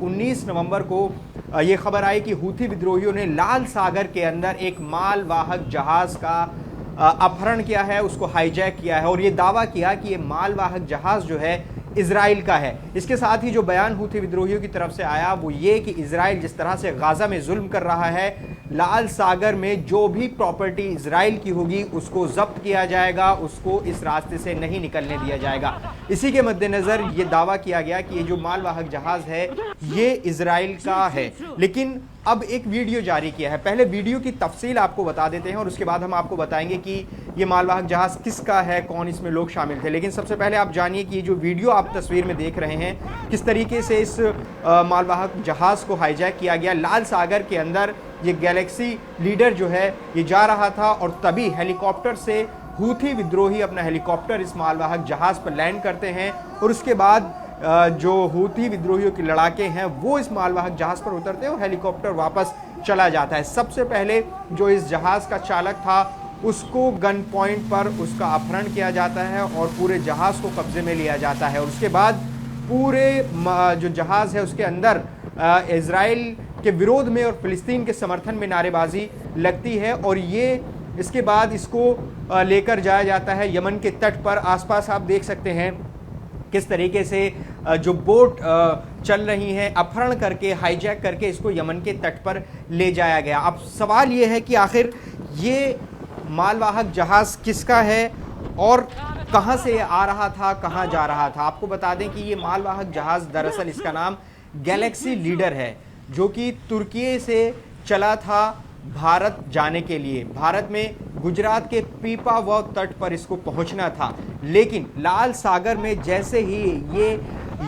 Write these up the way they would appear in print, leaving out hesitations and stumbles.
19 नवंबर को ये खबर आई कि हूथी विद्रोहियों ने लाल सागर के अंदर एक मालवाहक जहाज का अपहरण किया है, उसको हाईजैक किया है और ये दावा किया कि ये मालवाहक जहाज जो है इजराइल का है। इसके साथ ही जो बयान हूथी विद्रोहियों की तरफ से आया वो ये कि इजराइल जिस तरह से गाजा में जुल्म कर रहा है, लाल सागर में जो भी प्रॉपर्टी इजराइल की होगी उसको जब्त किया जाएगा, उसको इस रास्ते से नहीं निकलने दिया जाएगा। इसी के मद्देनजर ये दावा किया गया कि ये जो मालवाहक जहाज है ये इजराइल का है। लेकिन अब एक वीडियो जारी किया है, पहले वीडियो की तफसील आपको बता देते हैं और उसके बाद हम आपको बताएंगे कि ये मालवाहक जहाज किसका है, कौन इसमें लोग शामिल थे। लेकिन सबसे पहले आप जानिए कि जो वीडियो आप तस्वीर में देख रहे हैं किस तरीके से इस मालवाहक जहाज को हाईजैक किया गया। लाल सागर के अंदर ये गैलेक्सी लीडर जो है ये जा रहा था और तभी हेलीकॉप्टर से हूथी विद्रोही अपना हेलीकॉप्टर इस मालवाहक जहाज पर लैंड करते हैं और उसके बाद जो हूथी विद्रोहियों के लड़ाके हैं वो इस मालवाहक जहाज पर उतरते हैं और हेलीकॉप्टर वापस चला जाता है। सबसे पहले जो इस जहाज का चालक था उसको गन पॉइंट पर उसका अपहरण किया जाता है और पूरे जहाज को कब्जे में लिया जाता है और उसके बाद पूरे जो जहाज है उसके अंदर इजराइल के विरोध में और फिलिस्तीन के समर्थन में नारेबाजी लगती है और ये इसके बाद इसको लेकर जाया जाता है यमन के तट पर। आसपास आप देख सकते हैं किस तरीके से जो बोट चल रही हैं, अपहरण करके हाईजैक करके इसको यमन के तट पर ले जाया गया। अब सवाल ये है कि आखिर ये मालवाहक जहाज किसका है और कहां से आ रहा था, कहां जा रहा था। आपको बता दें कि ये मालवाहक जहाज दरअसल इसका नाम गैलेक्सी लीडर है जो कि तुर्की से चला था भारत जाने के लिए। भारत में गुजरात के पीपावाव तट पर इसको पहुंचना था, लेकिन लाल सागर में जैसे ही ये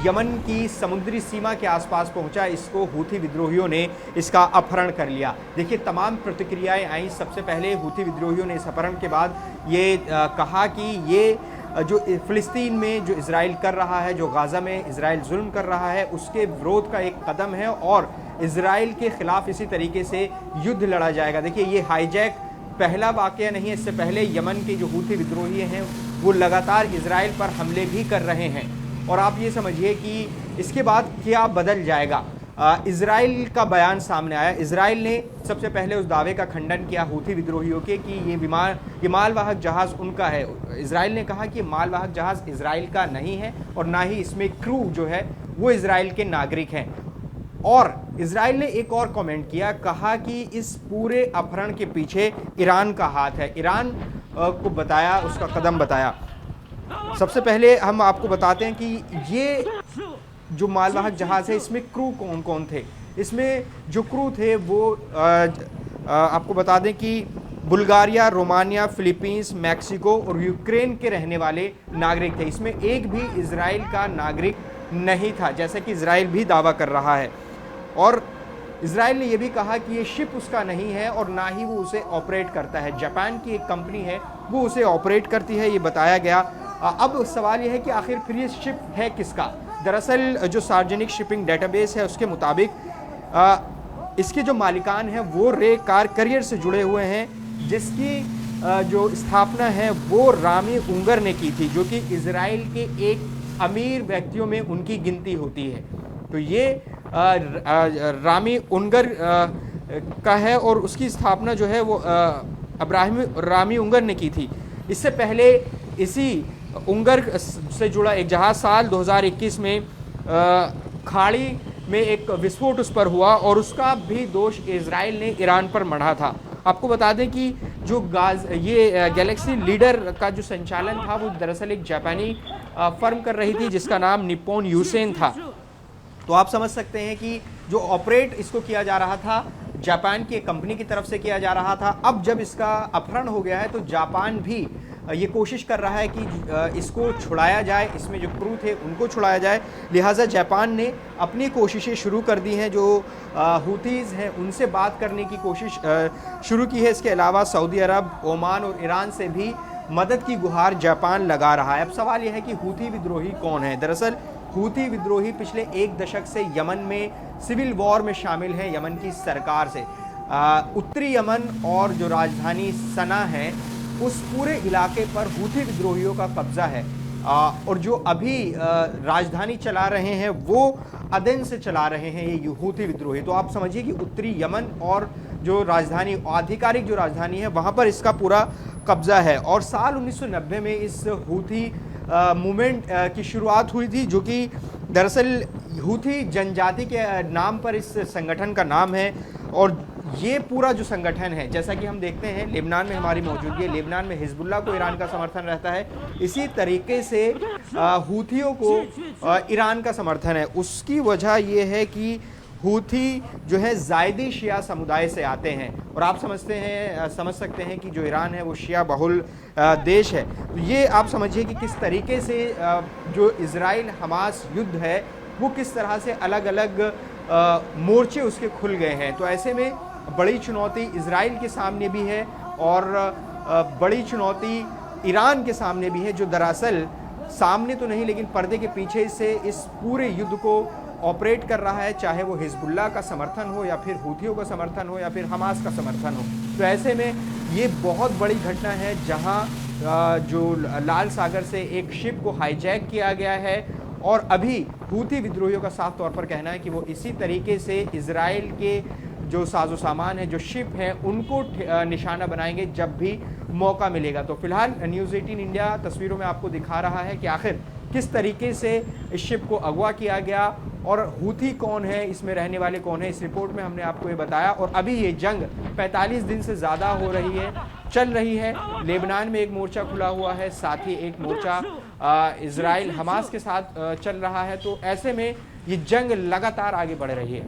यमन की समुद्री सीमा के आसपास पहुंचा, इसको हूथी विद्रोहियों ने इसका अपहरण कर लिया। देखिए तमाम प्रतिक्रियाएं आई। सबसे पहले हूथी विद्रोहियों ने इस अपहरण के बाद ये कहा कि ये जो फिलिस्तीन में जो इजराइल कर रहा है, जो गाजा में इजराइल जुल्म कर रहा है, उसके विरोध का एक कदम है और इजराइल के खिलाफ इसी तरीके से युद्ध लड़ा जाएगा। देखिए ये हाईजैक पहला वाकया नहीं है, इससे पहले यमन के जो हूथी विद्रोही हैं वो लगातार इजराइल पर हमले भी कर रहे हैं और आप ये समझिए कि इसके बाद क्या बदल जाएगा। इजराइल का बयान सामने आया। इजराइल ने सबसे पहले उस दावे का खंडन किया हूथी विद्रोहियों के कि ये मालवाहक जहाज उनका है। इजराइल ने कहा कि मालवाहक जहाज इजराइल का नहीं है और ना ही इसमें क्रू जो है वो इजराइल के नागरिक हैं। और इजराइल ने एक और कमेंट किया, कहा कि इस पूरे अपहरण के पीछे ईरान का हाथ है। ईरान को बताया, उसका कदम बताया। सबसे पहले हम आपको बताते हैं कि ये जो मालवाहक जहाज है इसमें क्रू कौन कौन थे। इसमें जो क्रू थे वो आपको बता दें कि बुल्गारिया, रोमानिया, फिलीपींस, मैक्सिको और यूक्रेन के रहने वाले नागरिक थे। इसमें एक भी इजराइल का नागरिक नहीं था, जैसे कि इजराइल भी दावा कर रहा है। और इजराइल ने यह भी कहा कि ये शिप उसका नहीं है और ना ही वो उसे ऑपरेट करता है। जापान की एक कंपनी है वो उसे ऑपरेट करती है, ये बताया गया। अब सवाल यह है कि आखिर फिर ये शिप है किसका। दरअसल जो सार्वजनिक शिपिंग डेटाबेस है उसके मुताबिक इसके जो मालिकान हैं वो रे कार करियर से जुड़े हुए हैं, जिसकी जो स्थापना है वो रामी उंगर ने की थी, जो कि इजराइल के एक अमीर व्यक्तियों में उनकी गिनती होती है। तो ये रामी उंगर का है और उसकी स्थापना जो है वो रामी उंगर ने की थी। इससे पहले इसी उंगर से जुड़ा एक जहाज साल 2021 में खाड़ी में एक विस्फोट उस पर हुआ और उसका भी दोष इजराइल ने ईरान पर मढ़ा था। आपको बता दें कि जो ये गैलेक्सी लीडर का जो संचालन था वो दरअसल एक जापानी फर्म कर रही थी जिसका नाम निप्पॉन यूसेन था। तो आप समझ सकते हैं कि जो ऑपरेट इसको किया जा रहा था जापान की एक कंपनी की तरफ से किया जा रहा था। अब जब इसका अपहरण हो गया है तो जापान भी ये कोशिश कर रहा है कि इसको छुड़ाया जाए, इसमें जो क्रू थे उनको छुड़ाया जाए। लिहाजा जापान ने अपनी कोशिशें शुरू कर दी हैं, जो हूथीज़ हैं उनसे बात करने की कोशिश शुरू की है। इसके अलावा सऊदी अरब, ओमान और ईरान से भी मदद की गुहार जापान लगा रहा है। अब सवाल यह है कि हूथी विद्रोही कौन है। दरअसल हूथी विद्रोही पिछले एक दशक से यमन में सिविल वॉर में शामिल हैं यमन की सरकार से। उत्तरी यमन और जो राजधानी सना है उस पूरे इलाके पर हूथी विद्रोहियों का कब्जा है और जो अभी राजधानी चला रहे हैं वो अदन से चला रहे हैं ये हूथी विद्रोही। तो आप समझिए कि उत्तरी यमन और जो राजधानी, आधिकारिक जो राजधानी है, वहाँ पर इसका पूरा कब्जा है। और साल 1990 में इस हूथी मूवमेंट की शुरुआत हुई थी, जो कि दरअसल हूथी जनजाति के नाम पर इस संगठन का नाम है। और ये पूरा जो संगठन है, जैसा कि हम देखते हैं लेबनान में हमारी मौजूदगी है, लेबनान में हिजबुल्लाह को ईरान का समर्थन रहता है, इसी तरीके से हूथियों को ईरान का समर्थन है। उसकी वजह ये है कि हूथी जो है जायदी शिया समुदाय से आते हैं, और आप समझ सकते हैं कि जो ईरान है वो शिया बहुल देश है। तो ये आप समझिए कि किस तरीके से जो इजराइल हमास युद्ध है वो किस तरह से अलग अलग मोर्चे उसके खुल गए हैं। तो ऐसे में बड़ी चुनौती इजराइल के सामने भी है और बड़ी चुनौती ईरान के सामने भी है, जो दरअसल सामने तो नहीं लेकिन पर्दे के पीछे से इस पूरे युद्ध को ऑपरेट कर रहा है, चाहे वो हिजबुल्लाह का समर्थन हो या फिर हूथियों का समर्थन हो या फिर हमास का समर्थन हो। तो ऐसे में ये बहुत बड़ी घटना है जहां जो लाल सागर से एक शिप को हाईजैक किया गया है, और अभी हूथी विद्रोहियों का साफ तौर पर कहना है कि वो इसी तरीके से इजराइल के जो साजो सामान है, जो शिप है, उनको निशाना बनाएंगे जब भी मौका मिलेगा। तो फिलहाल न्यूज़ 18 इंडिया तस्वीरों में आपको दिखा रहा है कि आखिर किस तरीके से इस शिप को अगवा किया गया और हूथी कौन है, इसमें रहने वाले कौन है। इस रिपोर्ट में हमने आपको ये बताया। और अभी ये जंग 45 दिन से ज़्यादा हो रही है, चल रही है। लेबनान में एक मोर्चा खुला हुआ है, साथ ही एक मोर्चा इजराइल हमास के साथ चल रहा है। तो ऐसे में ये जंग लगातार आगे बढ़ रही है।